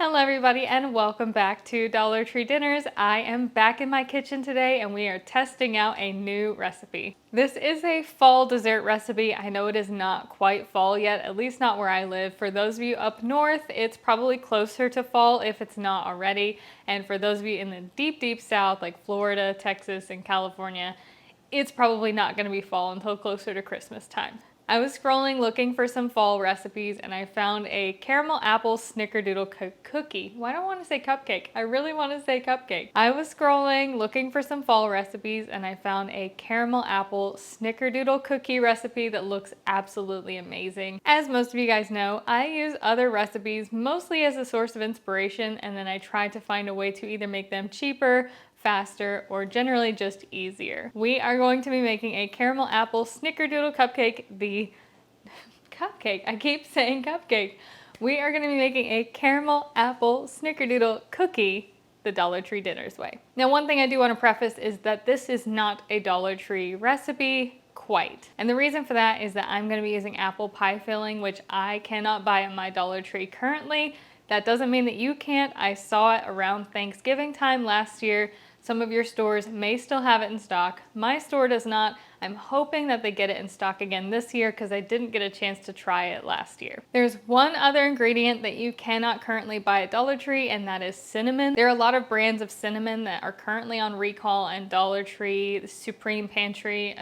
Hello everybody and welcome back to Dollar Tree Dinners. I am back in my kitchen today and we are testing out a new recipe. This is a fall dessert recipe. I know it is not quite fall yet, at least not where I live. For those of you up north, it's probably closer to fall if it's not already. And for those of you in the deep south like Florida, Texas, and California, it's probably not going to be fall until closer to Christmas time. I was scrolling looking for some fall recipes and I found a caramel apple snickerdoodle cookie. Why do I want to say cupcake? I really want to say cupcake. I was scrolling looking for some fall recipes and I found a caramel apple snickerdoodle cookie recipe that looks absolutely amazing. As most of you guys know, I use other recipes mostly as a source of inspiration, and then I try to find a way to either make them cheaper, faster, or generally just easier. We are going to be making a caramel apple snickerdoodle cupcake, I keep saying cupcake. We are going to be making a caramel apple snickerdoodle cookie the Dollar Tree Dinners way. Now, one thing I do want to preface is that this is not a Dollar Tree recipe quite. And the reason for that is that I'm going to be using apple pie filling, which I cannot buy at my Dollar Tree currently. That doesn't mean that you can't. I saw it around Thanksgiving time last year. Some of your stores may still have it in stock. My store does not. I'm hoping that they get it in stock again this year because I didn't get a chance to try it last year. There's one other ingredient that you cannot currently buy at Dollar Tree, and that is cinnamon. There are a lot of brands of cinnamon that are currently on recall, and Dollar Tree, the Supreme Pantry,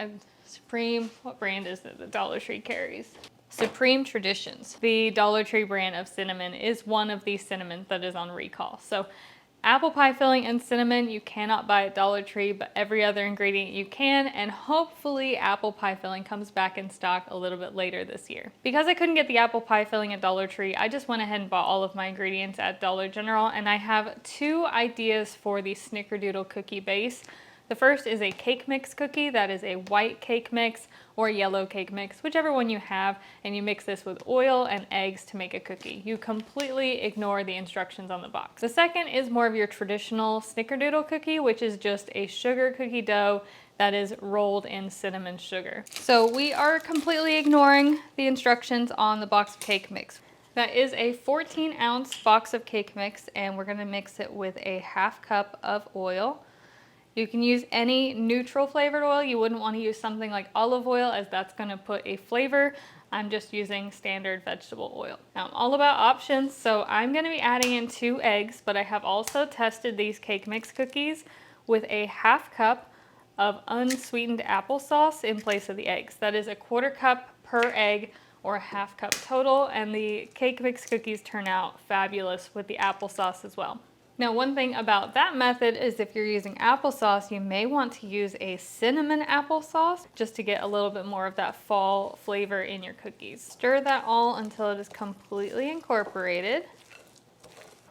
what brand is it that Dollar Tree carries? Supreme Traditions. The Dollar Tree brand of cinnamon is one of these cinnamons that is on recall. So apple pie filling and cinnamon you cannot buy at Dollar Tree, but every other ingredient you can, and hopefully apple pie filling comes back in stock a little bit later this year. Because I couldn't get the apple pie filling at Dollar Tree, I just went ahead and bought all of my ingredients at Dollar General, and I have two ideas for the snickerdoodle cookie base. The first is a cake mix cookie. That is a white cake mix or yellow cake mix, whichever one you have, and you mix this with oil and eggs to make a cookie. You completely ignore the instructions on the box. The second is more of your traditional snickerdoodle cookie, which is just a sugar cookie dough that is rolled in cinnamon sugar. So we are completely ignoring the instructions on the box of cake mix. That is a 14-ounce box of cake mix, and we're gonna mix it with a ½ cup of oil. You can use any neutral flavored oil. You wouldn't want to use something like olive oil, as that's going to put a flavor. I'm just using standard vegetable oil. Now, I'm all about options, so I'm going to be adding in 2 eggs, but I have also tested these cake mix cookies with a ½ cup of unsweetened applesauce in place of the eggs. That is a ¼ cup per egg, or a ½ cup total, and the cake mix cookies turn out fabulous with the applesauce as well. Now, one thing about that method is if you're using applesauce, you may want to use a cinnamon applesauce just to get a little bit more of that fall flavor in your cookies. Stir that all until it is completely incorporated.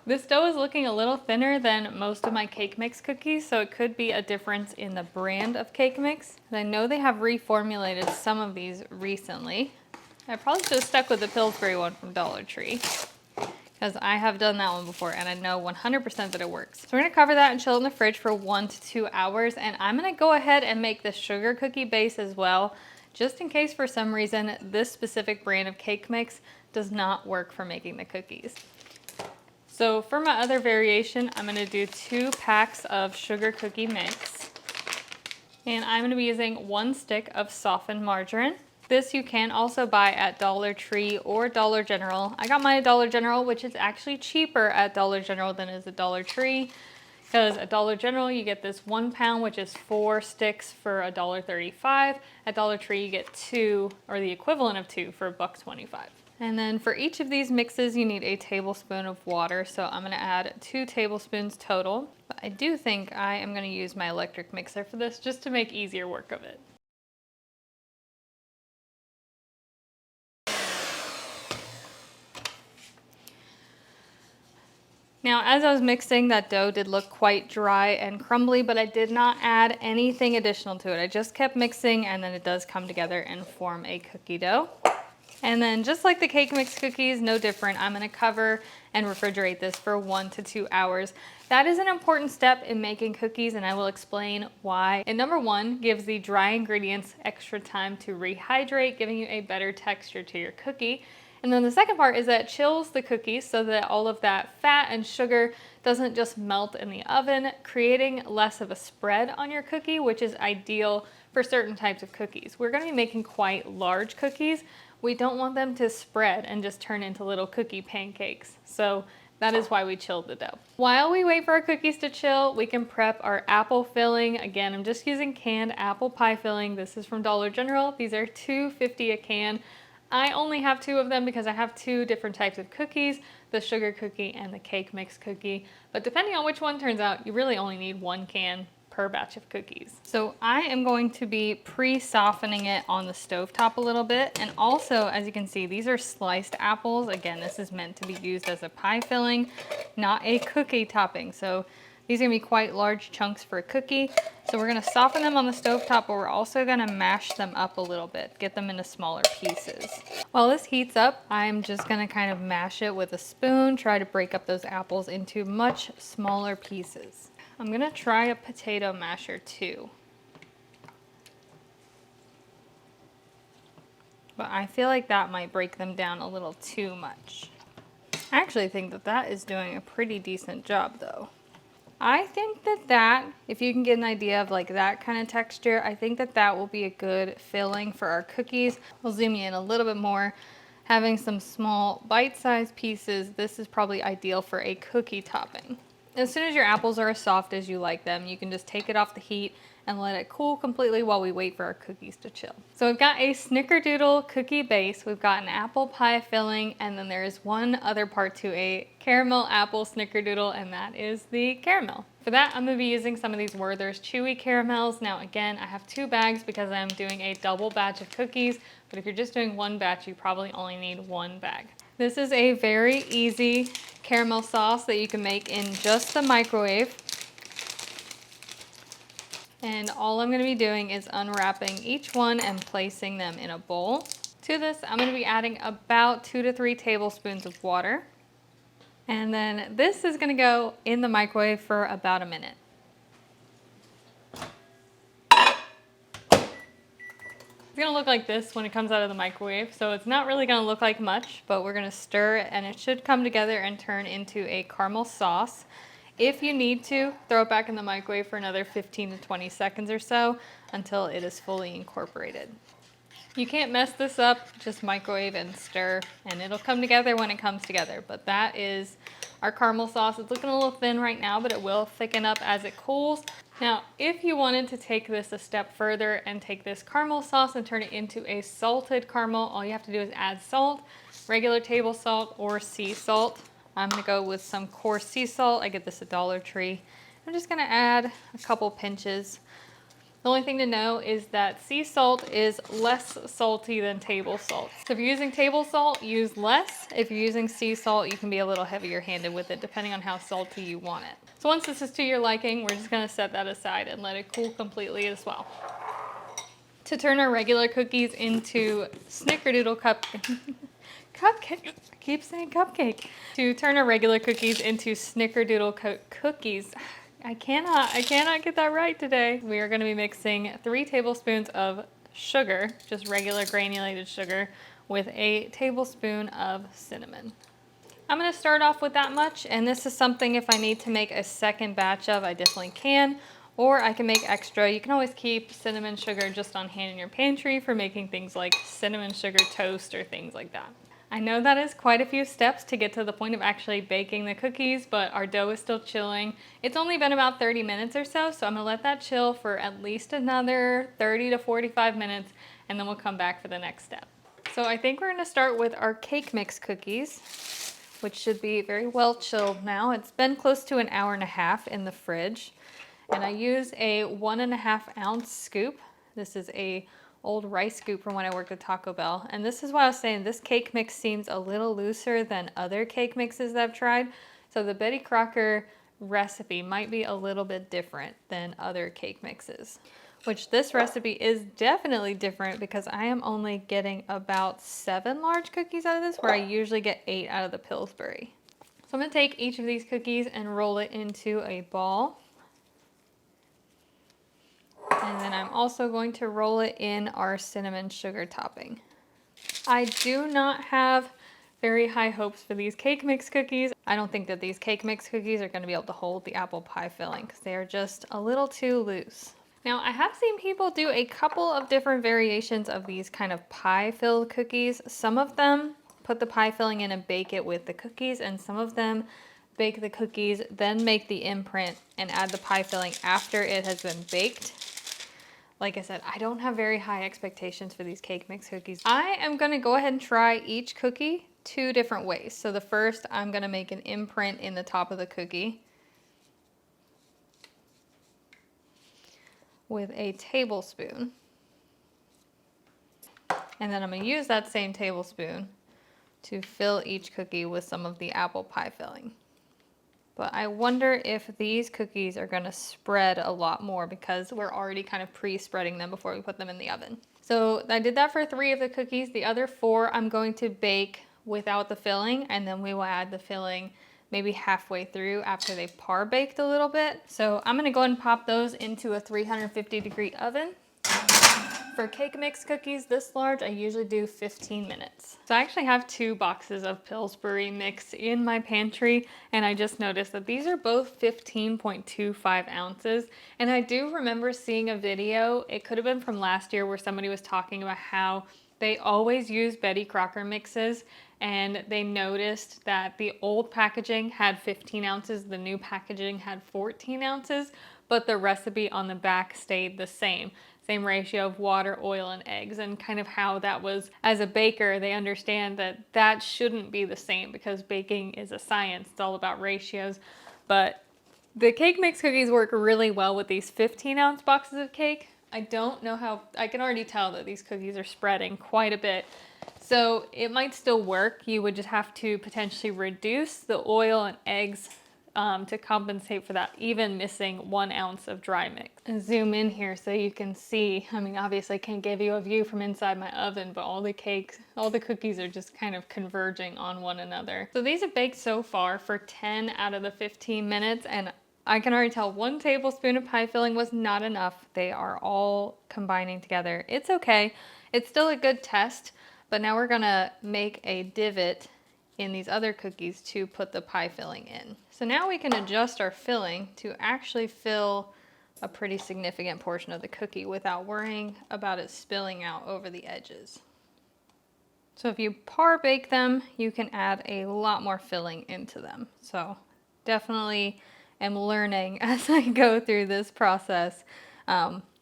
This dough is looking a little thinner than most of my cake mix cookies, so it could be a difference in the brand of cake mix. And I know they have reformulated some of these recently. I probably should have stuck with the Pillsbury one from Dollar Tree, because I have done that one before and I know 100% that it works. So we're gonna cover that and chill it in the fridge for 1 to 2 hours, and I'm gonna go ahead and make the sugar cookie base as well, just in case for some reason this specific brand of cake mix does not work for making the cookies. So for my other variation, I'm gonna do 2 packs of sugar cookie mix, and I'm gonna be using 1 stick of softened margarine. This you can also buy at Dollar Tree or Dollar General. I got mine at Dollar General, which is actually cheaper at Dollar General than it is at Dollar Tree, because at Dollar General you get this 1 pound, which is 4 sticks for $1.35. At Dollar Tree you get 2, or the equivalent of 2, for $1.25. And then for each of these mixes you need a tablespoon of water, so I'm gonna add 2 tablespoons total. But I do think I am gonna use my electric mixer for this just to make easier work of it. Now, as I was mixing, that dough did look quite dry and crumbly, but I did not add anything additional to it. I just kept mixing, and then it does come together and form a cookie dough. And then just like the cake mix cookies, no different, I'm gonna cover and refrigerate this for 1 to 2 hours. That is an important step in making cookies, and I will explain why. And number 1 gives the dry ingredients extra time to rehydrate, giving you a better texture to your cookie. And then the second part is that it chills the cookies so that all of that fat and sugar doesn't just melt in the oven, creating less of a spread on your cookie, which is ideal for certain types of cookies. We're going to be making quite large cookies. We don't want them to spread and just turn into little cookie pancakes. So that is why we chilled the dough. While we wait for our cookies to chill, we can prep our apple filling. Again, I'm just using canned apple pie filling. This is from Dollar General. These are $2.50 a can. I only have 2 of them because I have 2 different types of cookies, the sugar cookie and the cake mix cookie. But depending on which one turns out, you really only need 1 can per batch of cookies. So I am going to be pre-softening it on the stovetop a little bit. And also, as you can see, these are sliced apples. Again, this is meant to be used as a pie filling, not a cookie topping. So these are gonna be quite large chunks for a cookie. So we're gonna soften them on the stovetop, but we're also gonna mash them up a little bit, get them into smaller pieces. While this heats up, I'm just gonna kind of mash it with a spoon, try to break up those apples into much smaller pieces. I'm gonna try a potato masher too. But I feel like that might break them down a little too much. I actually think that that is doing a pretty decent job though. I think that if you can get an idea of like that kind of texture, I think that that will be a good filling for our cookies. We'll zoom you in a little bit more. Having some small bite-sized pieces, this is probably ideal for a cookie topping. As soon as your apples are as soft as you like them, you can just take it off the heat and let it cool completely while we wait for our cookies to chill. So we've got a snickerdoodle cookie base, we've got an apple pie filling, and then there is one other part to a caramel apple snickerdoodle, and that is the caramel. For that, I'm gonna be using some of these Werther's Chewy Caramels. Now again, I have 2 bags because I'm doing a double batch of cookies, but if you're just doing 1 batch, you probably only need 1 bag. This is a very easy caramel sauce that you can make in just the microwave. And all I'm gonna be doing is unwrapping each one and placing them in a bowl. To this, I'm gonna be adding about 2 to 3 tablespoons of water. And then this is gonna go in the microwave for about a minute. It's gonna look like this when it comes out of the microwave. So it's not really gonna look like much, but we're gonna stir it and it should come together and turn into a caramel sauce. If you need to, throw it back in the microwave for another 15 to 20 seconds or so until it is fully incorporated. You can't mess this up, just microwave and stir, and it'll come together when it comes together. But that is our caramel sauce. It's looking a little thin right now, but it will thicken up as it cools. Now, if you wanted to take this a step further and take this caramel sauce and turn it into a salted caramel, all you have to do is add salt, regular table salt or sea salt. I'm gonna go with some coarse sea salt. I get this at Dollar Tree. I'm just gonna add a couple pinches. The only thing to know is that sea salt is less salty than table salt. So if you're using table salt, use less. If you're using sea salt, you can be a little heavier handed with it depending on how salty you want it. So once this is to your liking, we're just gonna set that aside and let it cool completely as well. To turn our regular cookies into snickerdoodle cupcake. I keep saying cupcake. To turn our regular cookies into snickerdoodle cookies. I cannot get that right today. We are gonna be mixing 3 tablespoons of sugar, just regular granulated sugar, with a tablespoon of cinnamon. I'm gonna start off with that much, and this is something if I need to make a second batch of, I definitely can, or I can make extra. You can always keep cinnamon sugar just on hand in your pantry for making things like cinnamon sugar toast or things like that. I know that is quite a few steps to get to the point of actually baking the cookies, but our dough is still chilling. It's only been about 30 minutes or so, so I'm gonna let that chill for at least another 30 to 45 minutes, and then we'll come back for the next step. So I think we're gonna start with our cake mix cookies, which should be very well chilled now. It's been close to an hour and a half in the fridge, and I use a 1.5 ounce scoop. This is a old rice scoop from when I worked at Taco Bell. And this is why I was saying this cake mix seems a little looser than other cake mixes that I've tried. So the Betty Crocker recipe might be a little bit different than other cake mixes, which this recipe is definitely different because I am only getting about 7 large cookies out of this, where I usually get 8 out of the Pillsbury. So I'm gonna take each of these cookies and roll it into a ball. And then I'm also going to roll it in our cinnamon sugar topping. I do not have very high hopes for these cake mix cookies. I don't think that these cake mix cookies are going to be able to hold the apple pie filling because they are just a little too loose. Now, I have seen people do a couple of different variations of these kind of pie-filled cookies. Some of them put the pie filling in and bake it with the cookies, and some of them bake the cookies, then make the imprint and add the pie filling after it has been baked. Like I said, I don't have very high expectations for these cake mix cookies. I am gonna go ahead and try each cookie 2 different ways. So the first, I'm gonna make an imprint in the top of the cookie with a tablespoon. And then I'm gonna use that same tablespoon to fill each cookie with some of the apple pie filling. But I wonder if these cookies are gonna spread a lot more because we're already kind of pre-spreading them before we put them in the oven. So I did that for 3 of the cookies. The other 4 I'm going to bake without the filling, and then we will add the filling maybe halfway through after they've par baked a little bit. So I'm gonna go ahead and pop those into a 350-degree oven. For cake mix cookies this large, I usually do 15 minutes. So I actually have 2 boxes of Pillsbury mix in my pantry, and I just noticed that these are both 15.25 ounces. And I do remember seeing a video, it could have been from last year, where somebody was talking about how they always use Betty Crocker mixes, and they noticed that the old packaging had 15 ounces, the new packaging had 14 ounces, but the recipe on the back stayed the same. Same ratio of water, oil, and eggs, and kind of how that was, as a baker, they understand that that shouldn't be the same because baking is a science. It's all about ratios. But the cake mix cookies work really well with these 15-ounce boxes of cake. I don't know how, I can already tell that these cookies are spreading quite a bit. So it might still work. You would just have to potentially reduce the oil and eggs to compensate for that, even missing 1 ounce of dry mix. And zoom in here so you can see, I mean, obviously I can't give you a view from inside my oven, but all the cakes, all the cookies are just kind of converging on one another. So these have baked so far for 10 out of the 15 minutes, and I can already tell 1 tablespoon of pie filling was not enough. They are all combining together. It's okay. It's still a good test, but now we're gonna make a divot in these other cookies to put the pie filling in. So now we can adjust our filling to actually fill a pretty significant portion of the cookie without worrying about it spilling out over the edges. So if you par bake them, you can add a lot more filling into them. So definitely am learning as I go through this process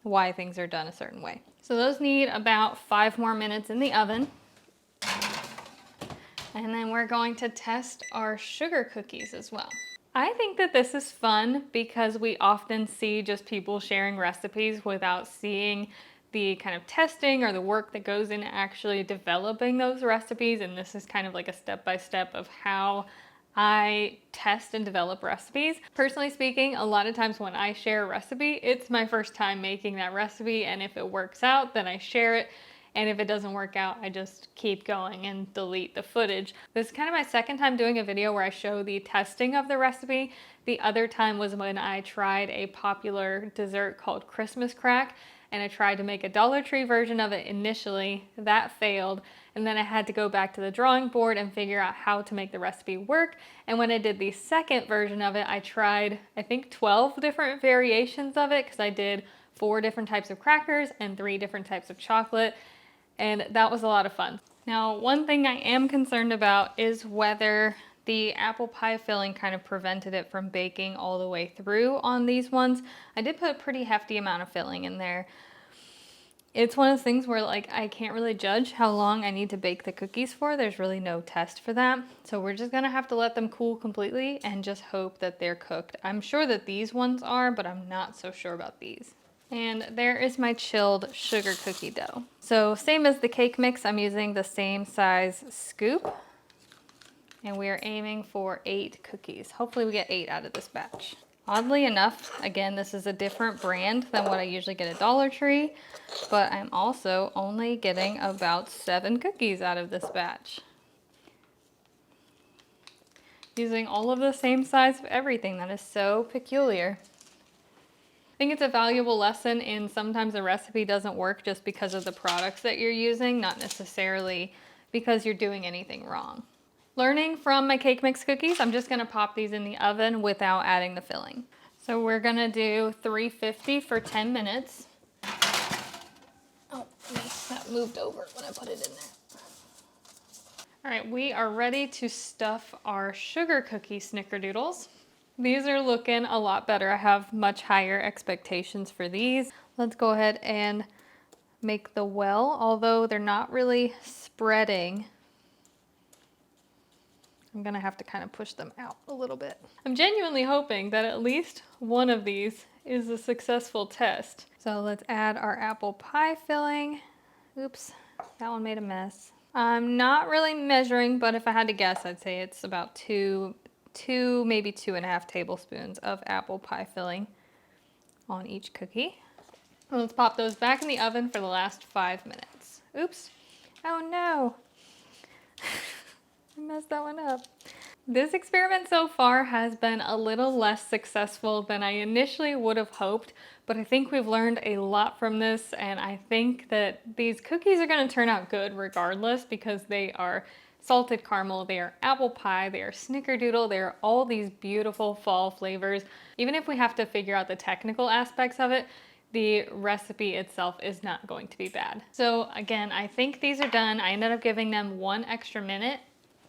why things are done a certain way. So those need about 5 more minutes in the oven. And then we're going to test our sugar cookies as well. I think that this is fun because we often see just people sharing recipes without seeing the kind of testing or the work that goes into actually developing those recipes. And this is kind of like a step-by-step of how I test and develop recipes. Personally speaking, a lot of times when I share a recipe, it's my first time making that recipe, and if it works out, then I share it. And if it doesn't work out, I just keep going and delete the footage. This is kind of my second time doing a video where I show the testing of the recipe. The other time was when I tried a popular dessert called Christmas crack, and I tried to make a Dollar Tree version of it initially. That failed, and then I had to go back to the drawing board and figure out how to make the recipe work. And when I did the second version of it, I tried, I think, 12 different variations of it, because I did 4 different types of crackers and 3 different types of chocolate. And that was a lot of fun. Now, one thing I am concerned about is whether the apple pie filling kind of prevented it from baking all the way through on these ones. I did put a pretty hefty amount of filling in there. It's one of those things where, like, I can't really judge how long I need to bake the cookies for. There's really no test for that. So we're just gonna have to let them cool completely and just hope that they're cooked. I'm sure that these ones are, but I'm not so sure about these. And there is my chilled sugar cookie dough. So same as the cake mix, I'm using the same size scoop. And we are aiming for 8 cookies. Hopefully we get 8 out of this batch. Oddly enough, again, this is a different brand than what I usually get at Dollar Tree, but I'm also only getting about 7 cookies out of this batch. Using all of the same size of everything. That is so peculiar. I think it's a valuable lesson in sometimes a recipe doesn't work just because of the products that you're using, not necessarily because you're doing anything wrong. Learning from my cake mix cookies, I'm just gonna pop these in the oven without adding the filling. So we're gonna do 350 for 10 minutes. Oh, that moved over when I put it in there. All right, we are ready to stuff our sugar cookie snickerdoodles. These are looking a lot better. I have much higher expectations for these. Let's go ahead and make the well, although they're not really spreading. I'm gonna have to kind of push them out a little bit. I'm genuinely hoping that at least one of these is a successful test. So let's add our apple pie filling. Oops, that one made a mess. I'm not really measuring, but if I had to guess, I'd say it's about two, maybe 2.5 tablespoons of apple pie filling on each cookie. And let's pop those back in the oven for the last 5 minutes. Oops, oh no. I messed that one up. This experiment so far has been a little less successful than I initially would have hoped, but I think we've learned a lot from this, and I think that these cookies are going to turn out good regardless, because they are salted caramel, they are apple pie, they are snickerdoodle, they are all these beautiful fall flavors. Even if we have to figure out the technical aspects of it, the recipe itself is not going to be bad. So again, I think these are done. I ended up giving them 1 extra minute.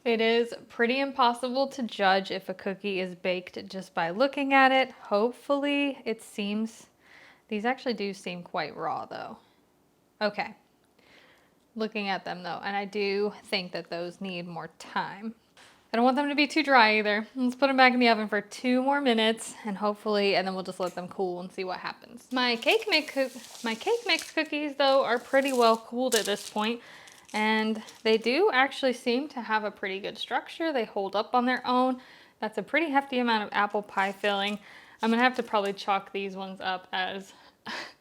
It is pretty impossible to judge if a cookie is baked just by looking at it. Hopefully it seems, these actually do seem quite raw though. Okay, looking at them though, and I do think that those need more time. I don't want them to be too dry either. Let's put them back in the oven for 2 more minutes and hopefully, and then we'll just let them cool and see what happens. My cake mix cookies though are pretty well cooled at this point. And they do actually seem to have a pretty good structure. They hold up on their own. That's a pretty hefty amount of apple pie filling. I'm gonna have to probably chalk these ones up as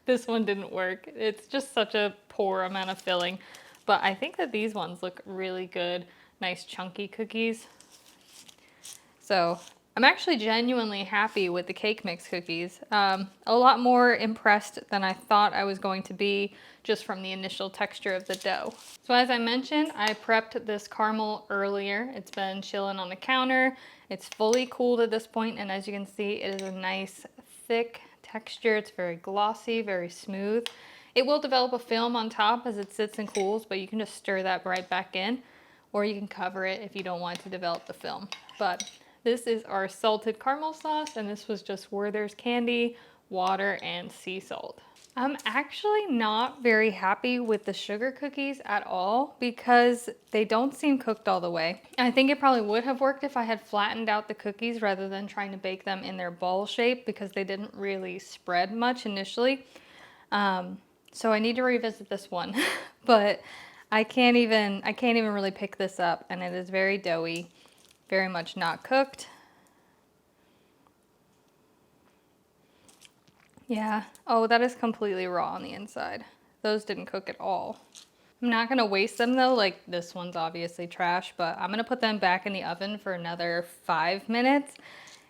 this one didn't work. It's just such a poor amount of filling. But I think that these ones look really good. Nice chunky cookies. So I'm actually genuinely happy with the cake mix cookies. A lot more impressed than I thought I was going to be just from the initial texture of the dough. So as I mentioned, I prepped this caramel earlier. It's been chilling on the counter. It's fully cooled at this point, and as you can see, it is a nice thick texture. It's very glossy, very smooth. It will develop a film on top as it sits and cools, but you can just stir that right back in, or you can cover it if you don't want to develop the film. But this is our salted caramel sauce, and this was just Werther's candy, water, and sea salt. I'm actually not very happy with the sugar cookies at all because they don't seem cooked all the way. I think it probably would have worked if I had flattened out the cookies rather than trying to bake them in their ball shape, because they didn't really spread much initially. So I need to revisit this one, but I can't even really pick this up, and it is very doughy, very much not cooked. Yeah, oh, that is completely raw on the inside. Those didn't cook at all. I'm not gonna waste them though, like this one's obviously trash, but I'm gonna put them back in the oven for another 5 minutes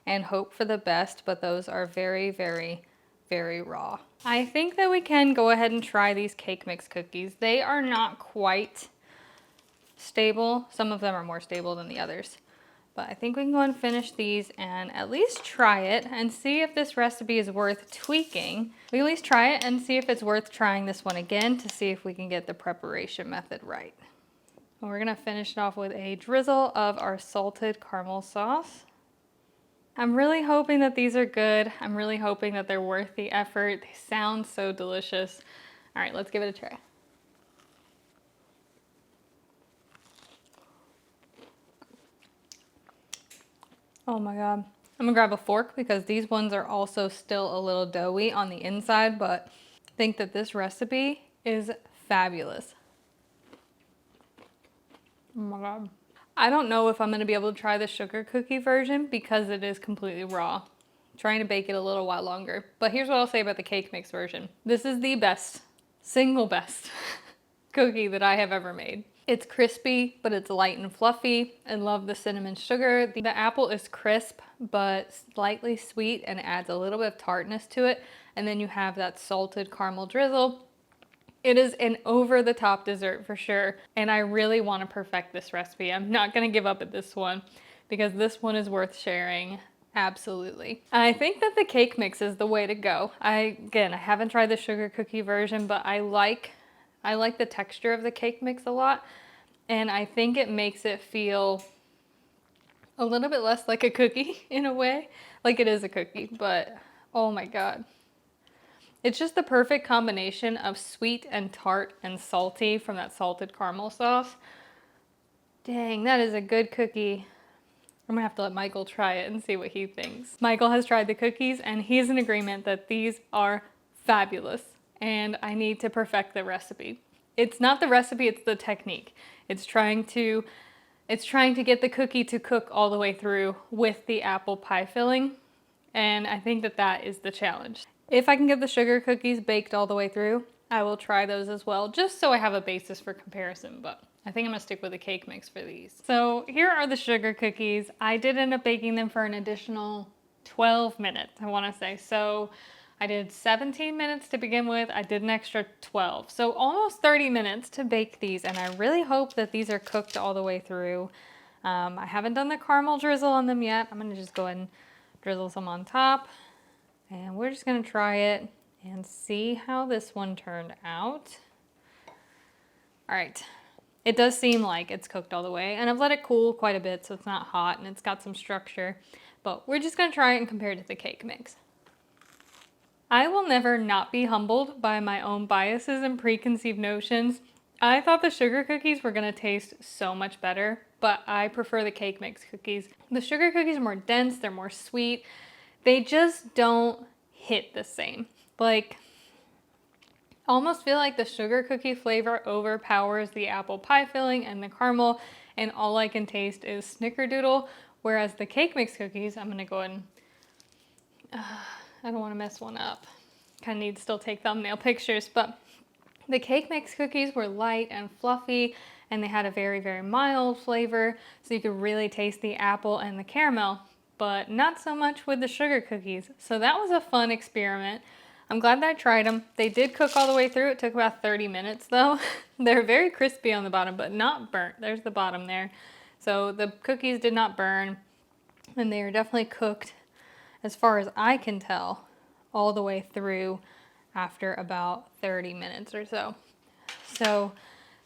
and hope for the best, but those are very, very, very raw. I think that we can go ahead and try these cake mix cookies. They are not quite stable. Some of them are more stable than the others. But I think we can go and finish these and at least try it and see if this recipe is worth tweaking. We can at least try it and see if it's worth trying this one again to see if we can get the preparation method right. And we're gonna finish it off with a drizzle of our salted caramel sauce. I'm really hoping that these are good. I'm really hoping that they're worth the effort. They sound so delicious. All right, let's give it a try. Oh my God. I'm gonna grab a fork because these ones are also still a little doughy on the inside, but I think that this recipe is fabulous. Oh my God. I don't know if I'm gonna be able to try the sugar cookie version because it is completely raw. I'm trying to bake it a little while longer. But here's what I'll say about the cake mix version. This is the best, single best cookie that I have ever made. It's crispy, but it's light and fluffy. I love the cinnamon sugar. The apple is crisp, but slightly sweet and adds a little bit of tartness to it. And then you have that salted caramel drizzle. It is an over the top dessert for sure. And I really want to perfect this recipe. I'm not going to give up at this one because this one is worth sharing. Absolutely. I think that the cake mix is the way to go. I haven't tried the sugar cookie version, but I like the texture of the cake mix a lot. And I think it makes it feel a little bit less like a cookie in a way. Like it is a cookie, but oh my God. It's just the perfect combination of sweet and tart and salty from that salted caramel sauce. Dang, that is a good cookie. I'm gonna have to let Michael try it and see what he thinks. Michael has tried the cookies and he's in agreement that these are fabulous and I need to perfect the recipe. It's not the recipe, it's the technique. It's trying to get the cookie to cook all the way through with the apple pie filling. And I think that that is the challenge. If I can get the sugar cookies baked all the way through, I will try those as well, just so I have a basis for comparison, but I think I'm gonna stick with the cake mix for these. So here are the sugar cookies. I did end up baking them for an additional 12 minutes, I wanna say. So I did 17 minutes to begin with. I did an extra 12. So almost 30 minutes to bake these, and I really hope that these are cooked all the way through. I haven't done the caramel drizzle on them yet. I'm gonna just go ahead and drizzle some on top. And we're just gonna try it and see how this one turned out. All right, it does seem like it's cooked all the way, and I've let it cool quite a bit so it's not hot and it's got some structure, but we're just gonna try it and compare it to the cake mix. I will never not be humbled by my own biases and preconceived notions. I thought the sugar cookies were gonna taste so much better, but I prefer the cake mix cookies. The sugar cookies are more dense, they're more sweet. They just don't hit the same. Like, I almost feel like the sugar cookie flavor overpowers the apple pie filling and the caramel, and all I can taste is snickerdoodle, whereas the cake mix cookies, I'm gonna go ahead and, I don't wanna mess one up. Kinda need to still take thumbnail pictures, but the cake mix cookies were light and fluffy, and they had a very, very mild flavor, so you could really taste the apple and the caramel, but not so much with the sugar cookies. So that was a fun experiment. I'm glad that I tried them. They did cook all the way through. It took about 30 minutes though. They're very crispy on the bottom, but not burnt. There's the bottom there. So the cookies did not burn, and they are definitely cooked, as far as I can tell, all the way through after about 30 minutes or so. So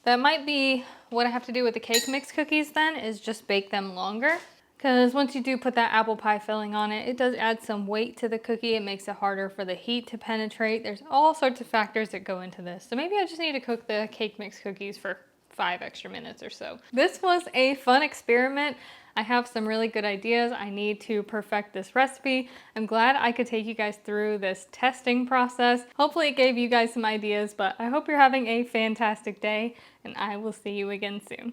that might be what I have to do with the cake mix cookies then, is just bake them longer. Because once you do put that apple pie filling on it, it does add some weight to the cookie. It makes it harder for the heat to penetrate. There's all sorts of factors that go into this. So maybe I just need to cook the cake mix cookies for 5 extra minutes or so. This was a fun experiment. I have some really good ideas. I need to perfect this recipe. I'm glad I could take you guys through this testing process. Hopefully it gave you guys some ideas, but I hope you're having a fantastic day, and I will see you again soon.